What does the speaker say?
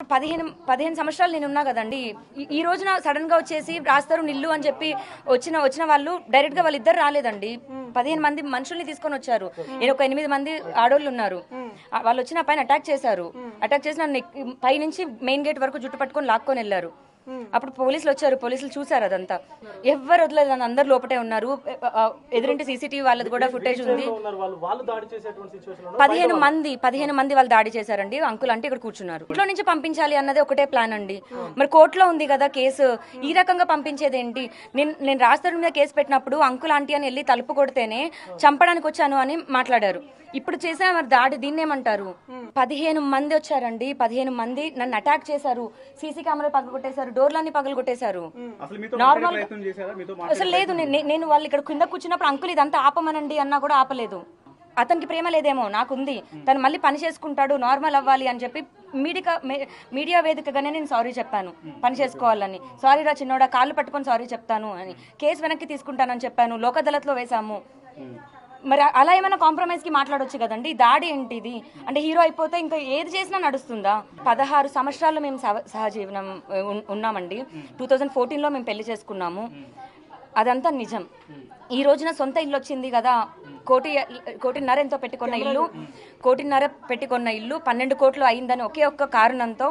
15 సంవత్సరాలు నేను ఉన్నా కదండి. ఈ రోజున సడన్ గా వచ్చేసి రాస్తారు నిల్లు అని చెప్పి వచ్చిన వాళ్ళు డైరెక్ట్ గా వాళ్ళిద్దరు రాలేదండి. 15 మంది మనుషుల్ని తీసుకొని వచ్చారు. నేను ఒక 8 మంది ఆడోళ్ళు ఉన్నారు. వాళ్ళు వచ్చిన పైన అటాక్ చేశారు. అటాక్ చేసి నన్ను పై నుంచి మెయిన్ గేట్ వరకు జుట్టు పట్టుకొని లాక్కొని వెళ్లారు. అప్పుడు పోలీసులు వచ్చారు. పోలీసులు చూసారు అదంతా. ఎవ్వరు వదలేదు, అందరు లోపటే ఉన్నారు. ఎదురింటి సీసీటీవీ వాళ్ళది కూడా ఫుటేజ్ ఉంది. 15 మంది వాళ్ళు దాడి చేశారండి. అంకుల్ అంటే ఇక్కడ కూర్చున్నారు. ఇంట్లో నుంచి పంపించాలి అన్నది ఒకటే ప్లాన్ అండి. మరి కోర్టులో ఉంది కదా కేసు, ఈ రకంగా పంపించేది ఏంటి? నేను రాస్తారు మీద కేసు పెట్టినప్పుడు అంకుల్ ఆంటీ అని వెళ్ళి తలుపు కొడితేనే చంపడానికి వచ్చాను అని మాట్లాడారు. ఇప్పుడు చేసా మరి దాడి, దీన్ని ఏమంటారు? 15 మంది వచ్చారండి. 15 మంది నన్ను అటాక్ చేశారు. సీసీ కెమెరా పగలగొట్టేశారు, డోర్లన్నీ పగలగొట్టేశారు. నార్మల్ అసలు లేదు. నేను వాళ్ళు ఇక్కడ కింద కూర్చున్నప్పుడు అంకుల్ ఇదంతా ఆపమనండి అన్నా కూడా ఆపలేదు. అతనికి ప్రేమ లేదేమో, నాకుంది. తను మళ్ళీ పని చేసుకుంటాడు, నార్మల్ అవ్వాలి అని చెప్పి మీడియా వేదికగానే నేను సారీ చెప్పాను, పని చేసుకోవాలని. సారీ రా చిన్నోడా, కాళ్ళు పట్టుకొని సారీ చెప్తాను అని. కేసు వెనక్కి తీసుకుంటానని చెప్పాను. లోక్ అదాలత్లో వేశాము. మరి అలా ఏమైనా కాంప్రమైజ్ కి మాట్లాడొచ్చు కదండి. దాడి ఏంటిది అంటే హీరో అయిపోతే ఇంకా ఏది చేసినా నడుస్తుందా? 16 సంవత్సరాలు మేము సహజీవనం ఉన్నామండి. 2014లో మేము పెళ్లి చేసుకున్నాము. అదంతా నిజం. ఈ రోజున సొంత ఇల్లు వచ్చింది కదా, 1.5 ఎంతో పెట్టుకున్న ఇల్లు, 1.5 పెట్టుకున్న ఇల్లు 12 కోట్లు అయిందని ఒకే ఒక్క కారణంతో